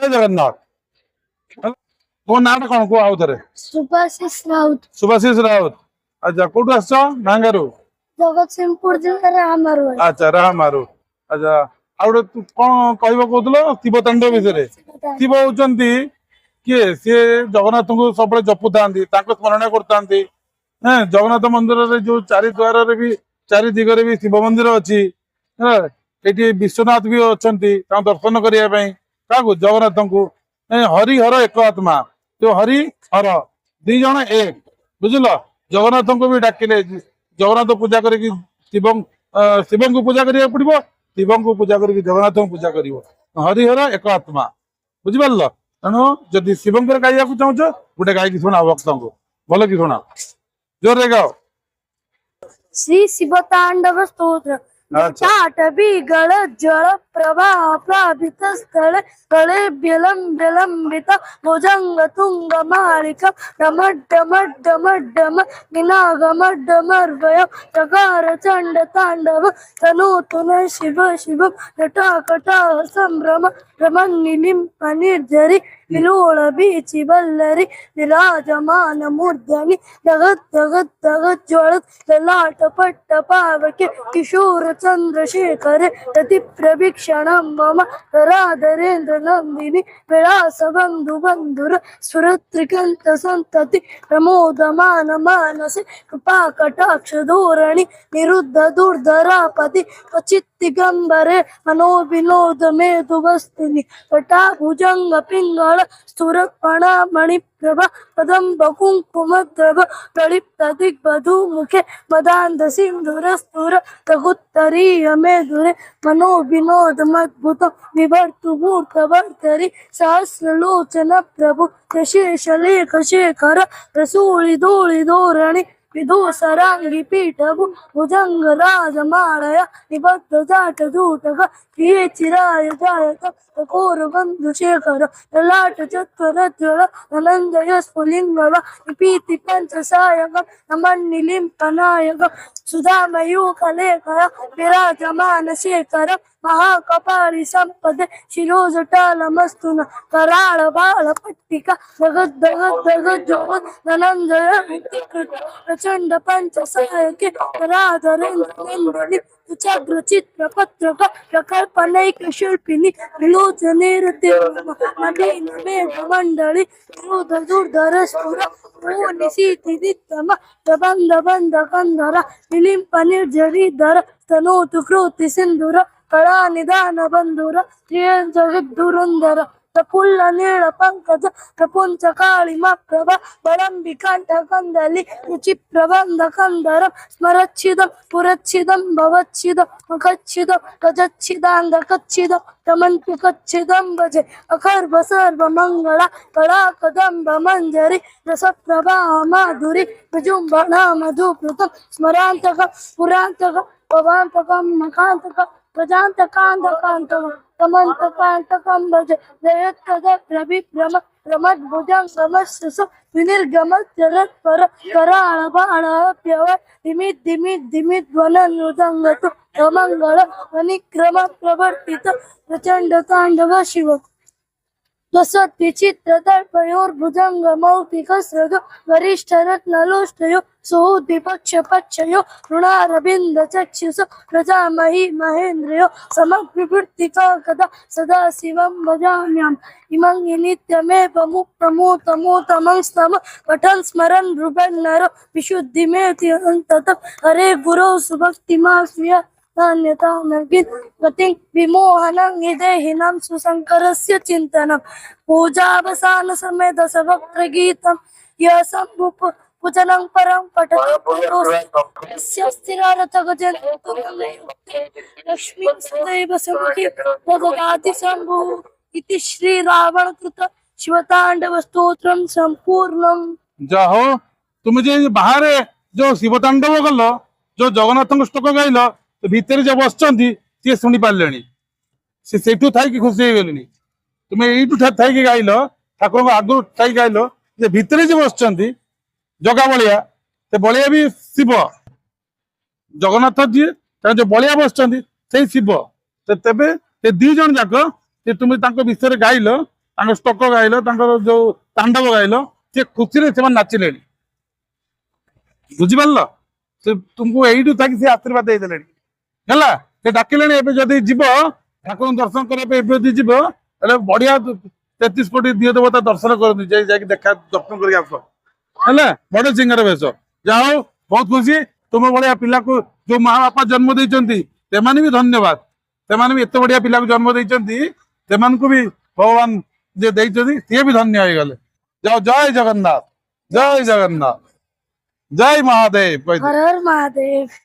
जय जगन्नाथ। तो नाटा कौन को आओ थे? सुभाषिष राउत। सुभाषिष राउत। अच्छा कोठु आछो? नांगारू। जगतसिंहपुर जिला रामारू। अच्छा रामारू। अच्छा आउडे तू कोन कहबो कहतलो शिव तांडव विषय शिव होचंती किए सी जगन्नाथ को सब जपु थांती स्मरण करतांती। जगन्नाथ मंदिर रे जो चारि द्वार रे भी चारि दिगरे भी शिव मंदिर अछि। ये विश्वनाथ भी अछंती दर्शन करिया पई काकू जगन्नाथ को हरिहर एक आत्मा तो हरिहर दी जण एक बुझल। जगन्नाथ को भी डाकिले जगन्नाथ पूजा करके शिव शिव को पूजा करिया पड़िबो शिव को पूजा करके जगन्नाथ को पूजा करिवो हरिहर एक आत्मा बुझिपाल। तेणु जदि शिव गाइया को चाहूच गोटे गायकी शुणा भक्त को भल कि शुणा जोर गाओ। श्री शिव तांडव स्तोत्र। टाटवी गल जल प्रवाह प्लावित स्थल गले विलंबित भुजंग तुंग मालिक डम डम डम डम निनागम डमर्वय चकार चंड तांडव तनूतन शिव शिव नटाकटा संभ्रम रमन्निलिम्प निर्जरि विलोल बीचि वल्लरि विराजमान मूर्धनि जगत् जगत् जगत् ज्वलत् ललाट पट्ट पावके किशोर चंद्रशेखर रति प्रवीक्षणं मम राधरेन्द्र नंदिनी विलास बंधु बंधुर सुरत्रिकंत संतति प्रमोदमान मानसे कृपा कटाक्ष धोरणि निरुद्ध दुर्धरापति क्वचित् दिगंबरे मनोविनोद मेधु वस्तुनि कटा भुजंग पिंगल स्तुरपणा मणिप्रभा कदम्ब कुंकुमद्रव प्रलिप्त दिग्बधू मुखे मदान्ध सिंधुरस्तुर तगुत्तरीय मेधुरे मनोविनोद मद्भुत विभर्तु मूर्तवर्तरि सहस्रलोचन प्रभु यशेष लेख शेखर रसूलि धूलि धोरणि विदूसरांगी पीठभु भुजंग राजमालय निबद्ध जाट दूटक प्रिय चिराय जायक कौर बंधु शेखर ललाट चत्वरज्वल अनंजय स्फुलिंगव निपीति पंच सायक नमन्निलिम्प नायक सुधामयूख लेखय विराजमान शेखर महाकपाली संपदे शिरोजटालमस्तुन कराळ बाळ पट्टिका जगद जगद जगद जगद धनंजय प्रचंड पंच सहायके राधरेन्द्र नंदिनी चक्र चित्र पत्रक प्रकल्पनैक शिल्पिनी विलोचने मदीन मेघ मंडली विरोध दुर्धर स्फुर निशीति नित्यम प्रबंध बंध कंधर विलिंप निर्जरीधर स्तनोतु कृति सिंधुर कला निदान बंधुर त्रियं जगद्दुरंधर प्रफुल्ल नील पंकज प्रपुंच कालिमा प्रभा बड़ंबिकांठ कंदली रुचि प्रबंध कंदर स्मरच्छिदं पुरच्छिदं भवच्छिदं मुखच्छिदं गजच्छिदांध कच्छिदं तमंतु कच्छिदं भजे अखर्भ सर्व मंगला कला कदंब मंजरी रस प्रभा माधुरी विजुंबना मधुकृतं स्मरांतक पुरांतक पवांतकं मकांतक प्रजांतकांतकांतक तमंतकांतकं भजे जयत्तद प्रविभ्रम प्रमद्भुजं समस्सु विनिर्गम चरत्पर कराळ बाणाप्यव दिमित दिमित दिमित ध्वननुदंगतु अमंगल वनिक्रम प्रवर्तित प्रचंड तांडव शिव स्वसति चित्र दर्पयोर्भुजंग मौक्तिकस्रग वरिष्ठ रत्नलोष्टयो सुदीपक्ष पक्षयो ऋणारविंद चक्षुषो प्रजामही महेन्द्रयो समग्रवृत्तिका कदा सदा शिवं भजाम्यहम् इमं नित्यमेव मुक्तमूतमूतमं स्तम पठन् स्मरन् नृभन्नरो विशुद्धिमेति अन्ततः हरे गुरौ सुभक्तिमास्म्य नान्यता नर्गित गतिं विमोहनं निदेहिनं सुशंकरस्य चिन्तनं पूजावसान समय दशवक्त्र गीतं यः शम्भुप पूजनं परं पठति स्थिरारथ गजन लक्ष्मी सदैव सम्मुखे ददाति शम्भुः इति श्री रावण कृत शिवतांडव स्तोत्रम संपूर्णम। जाहो तुम जे बाहर जो शिवतांडव गल जो जगन्नाथ श्लोक गाइल तो भितर जो बसचंती सी शुणी पारे सेठू थी खुशी हो गले तुम्हें यू थी गाइल ठाकुर आगु थी गाइल भितर जो बसचंती जगा बलिया से बलिया भी शिव जगन्नाथ जी जो बलिया बसचंती से शिव तेबे दी जन जाक तुम विषय गाइल ଷ୍ଟକ ଗାଇଲ ତାଙ୍କର ଯୋଉ ତାଣ୍ଡବ ଗାଇଲ ସେ ଖୁସିରେ ସେମାନେ ନାଚିଲେଣି ବୁଝିପାରିଲ ସେ ତୁମକୁ ଏଇଠୁ ଥାକି ସେ ଆଶୀର୍ବାଦ ଦେଇଦେଲେଣି ହେଲା ସେ ଡାକିଲେଣି ଏବେ ଯଦି ଯିବ ଠାକୁରଙ୍କୁ ଦର୍ଶନ କରିବା ପାଇଁ ଏବେ ଯଦି ଯିବ ତାହେଲେ ବଢିଆ 33 କୋଟି ଦିଅ ଦେବତା ଦର୍ଶନ କରନ୍ତି ଯାଇକି ଦେଖା ଦର୍ଶନ କରିକି ଆସ ହେଲା ବଡ ସିଂହର ବେଶ ଯାହା ହଉ ବହୁତ ଖୁସି ତୁମ ଭଳିଆ ପିଲାକୁ ଯୋଉ ମା ବାପା ଜନ୍ମ ଦେଇଛନ୍ତି ସେମାନେ ବି ଧନ୍ୟବାଦ ସେମାନେ ବି ଏତେ ବଢିଆ ପିଲାକୁ ଜନ୍ମ ଦେଇଛନ୍ତି ସେମାନଙ୍କୁ ବି ଭଗବାନ ଯେ ଦେଇଛନ୍ତି ସିଏ ବି ଧନ୍ୟ ହେଇଗଲେ ଯାଅ ଜୟ ଜଗନ୍ନାଥ ଜୟ ଜଗନ୍ନାଥ ଜୟ ମହାଦେବ हर हर महादेव।